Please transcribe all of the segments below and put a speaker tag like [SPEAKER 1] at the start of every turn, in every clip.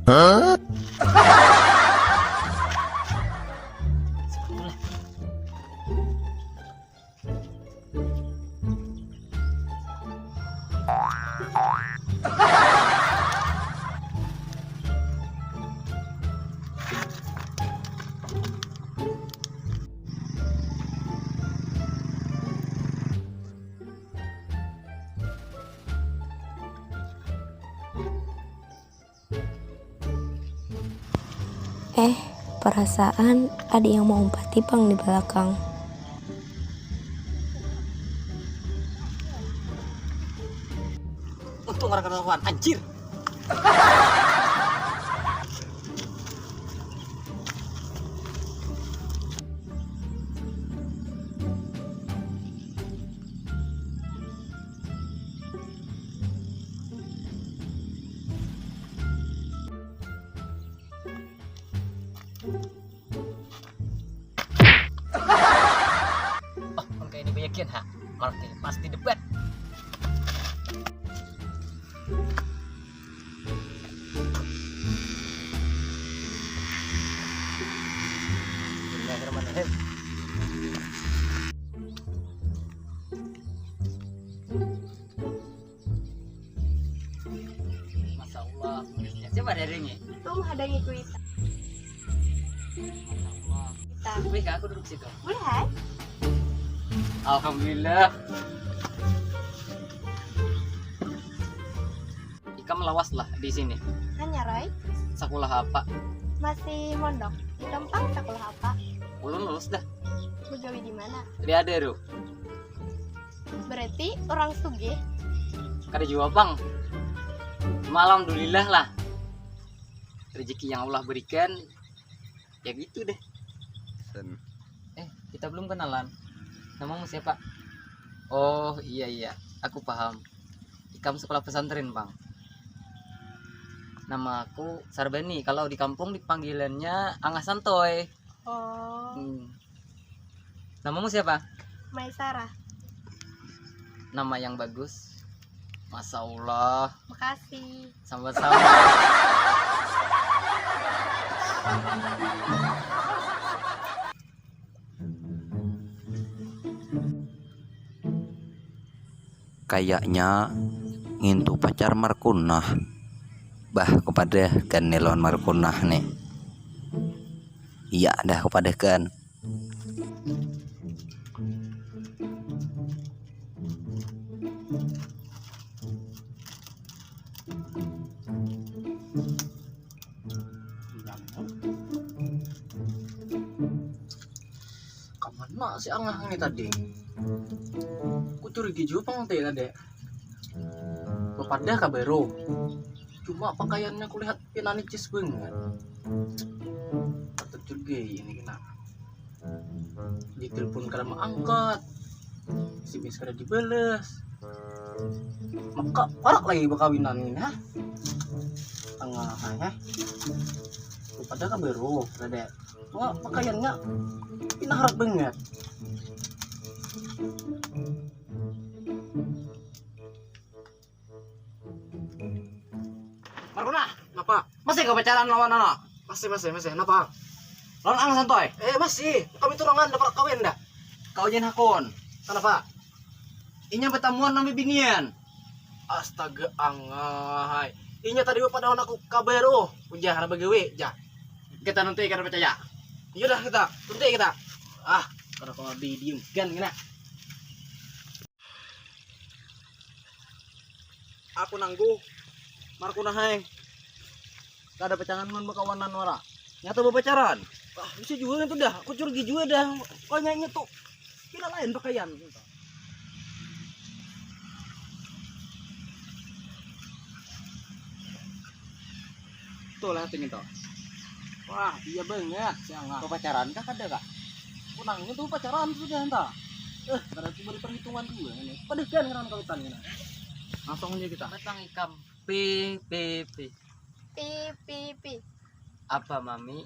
[SPEAKER 1] Hah?
[SPEAKER 2] Perasaan ada yang mau umpati Pang di belakang.
[SPEAKER 3] Untung orang ketahuan, anjir. Oh, kayak ini bayakin ha. Oke, pasti debat. Bismillahirrahmanirrahim. Masya Allah, siapa dari ini?
[SPEAKER 2] Tuh menghadangi kuita.
[SPEAKER 3] Wih, aku duduk situ.
[SPEAKER 2] Boleh?
[SPEAKER 3] Alhamdulillah. Ikam lawas lah di sini.
[SPEAKER 2] Hanya Roy,
[SPEAKER 3] Sekolah apa?
[SPEAKER 2] masih mondok. Di Kempang sekolah apa?
[SPEAKER 3] Ulun lulus dah.
[SPEAKER 2] Begawi di mana?
[SPEAKER 3] Dia ada ru.
[SPEAKER 2] Berarti orang sugih.
[SPEAKER 3] Kada jua bang. Cuma alhamdulillah lah. Rezeki yang Allah berikan. Ya gitu deh. Kita belum kenalan. Namamu siapa? Oh iya, aku paham. Ikam sekolah pesantren bang. Nama aku Sarbani. Kalau di kampung dipanggilannya Angah Santoy.
[SPEAKER 2] Oh,
[SPEAKER 3] Namamu siapa?
[SPEAKER 2] Maisara.
[SPEAKER 3] Nama yang bagus. Masya Allah.
[SPEAKER 2] Makasih.
[SPEAKER 3] Sama-sama.
[SPEAKER 1] Kayaknya ngintu pacar Markunah. Bah kepada kan nelon Markunah nih. Iya dah kepada kan.
[SPEAKER 3] Kapan si Angah ini tadi? Aku curiga juga pengen tadi. Kepada kabero. Cuma pakaiannya aku lihat pinanicis banget. Patut curiga ini kenapa? Ditelepon kada angkat. Si bis kada dibales. Maka parak lagi bakawinan ini ha. Angah ya. Kepada kabero tadi. Cuma pakaiannya pinaharap banget. Markuna, kenapa? Masih kau pacaran lawan anak? Masih, kenapa? Lawan Angah Santoy? Masih, kami turangan dapat kawin dah. Kau jen hakon, kenapa? Inya bertamuan nami binian. Astaga Angah, hai. Inya tadi pada aku kabar ujah ada bagawe, jah. Kita nanti kada percaya. Iya dah kita, nanti kita. Kada kau diem kan kena. Aku nanggu Markuna hai. Kada pecangan man bakawanan wara. Nyata berpacaran. Ah, bisa juga itu dah. Aku curiga juga dah. Kayaknya tuh gila lain pakaian. Tuh lah tingin tuh. Wah, iya banget. Kau pacaran kah ada kak? Kunangnya tuh pacaran sudah entah. Berarti baru perhitungan dulu ini. Padahal kan kan kawitan ini. Langsung aja kita.
[SPEAKER 4] Batang ikam. Pi.
[SPEAKER 2] Pi pi pi.
[SPEAKER 4] Apa mami?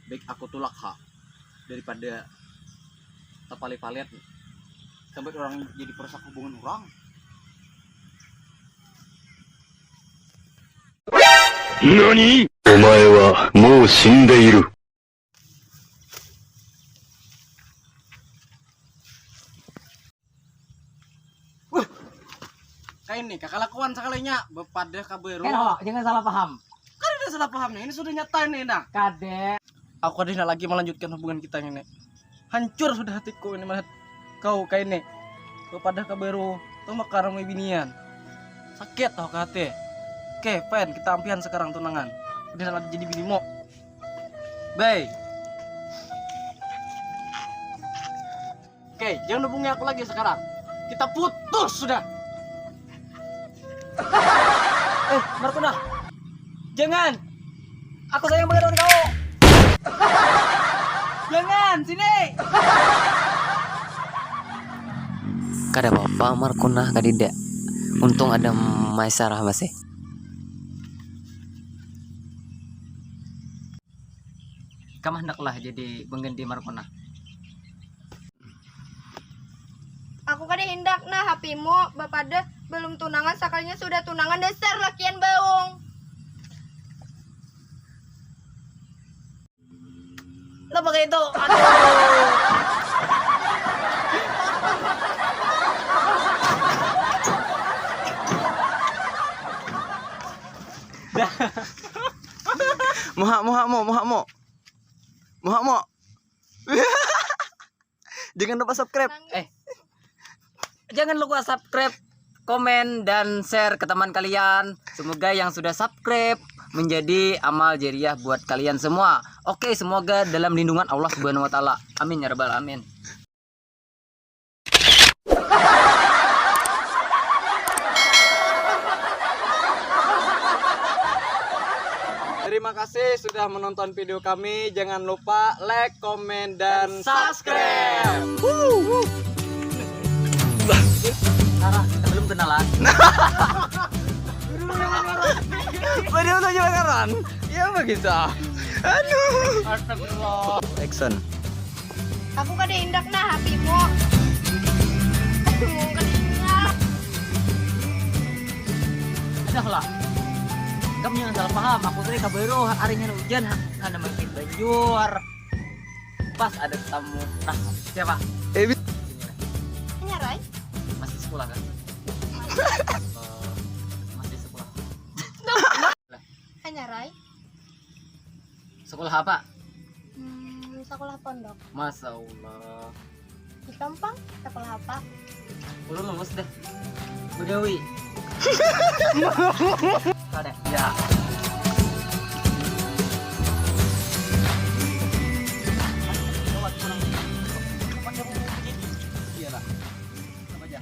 [SPEAKER 3] Baik aku tulak ha daripada tapali-palet sampai orang jadi perusak hubungan orang.
[SPEAKER 5] 何？お前はもう死んでいる。
[SPEAKER 3] Kayak ini kakalakuan sekalinya bepada kaberu.
[SPEAKER 4] Jangan salah paham.
[SPEAKER 3] Kan udah salah pahamnya. Ini sudah nyata ini nah.
[SPEAKER 4] Kadek.
[SPEAKER 3] Aku tidak lagi melanjutkan hubungan kita ini. Hancur sudah hatiku ini melihat kau kayak ini. Bepada kaberu tuh makarang binian. Sakit tau ke hati. Oke, fine, kita ampian sekarang tunangan. Udah lagi jadi binimu. Bye. Oke, jangan hubungi aku lagi sekarang. Kita putus sudah.
[SPEAKER 4] Markuna. Jangan. Aku sayang banget dengan kau. Jangan, sini.
[SPEAKER 1] Kada apa-apa Markunah kadida. Untung ada Maisarah masih.
[SPEAKER 4] Kamu hendaklah jadi pengganti Markuna.
[SPEAKER 2] Aku kada hendak nah hapimu bapada belum tunangan sakalinya sudah tunangan dasar lakian baung.
[SPEAKER 4] Lo pakai itu. Aduh.
[SPEAKER 3] Muhakmu. Jangan lupa subscribe.
[SPEAKER 4] Jangan lupa subscribe, komen, dan share ke teman kalian. Semoga yang sudah subscribe menjadi amal jariah buat kalian semua. Oke, semoga dalam lindungan Allah Subhanahu wa taala. Amin ya rabbal alamin.
[SPEAKER 3] Terima kasih sudah menonton video kami. Jangan lupa like, komen, dan subscribe.
[SPEAKER 4] Sarah, kita belum kenalan.
[SPEAKER 3] Video untuk bakaran. Ya begitu. Aduh.
[SPEAKER 4] Astagfirullah.
[SPEAKER 1] Action.
[SPEAKER 2] Aku kada hendak nah hapimu. Aduh, kada hendak.
[SPEAKER 4] Ada lah. Kamu jangan salah paham. Aku tadi kabaru harinya hujan, ada makin banjur. Pas ada tamu. Nah, siapa?
[SPEAKER 2] Hanya Rai.
[SPEAKER 4] Masih sekolah kan? Masih sekolah.
[SPEAKER 2] Hanya Rai.
[SPEAKER 4] Sekolah apa?
[SPEAKER 2] Sekolah pondok.
[SPEAKER 4] Masya Allah.
[SPEAKER 2] Di Kampang sekolah apa?
[SPEAKER 4] Belum lulus deh. Begawi. Ada. Ya. Iyalah. Apa aja?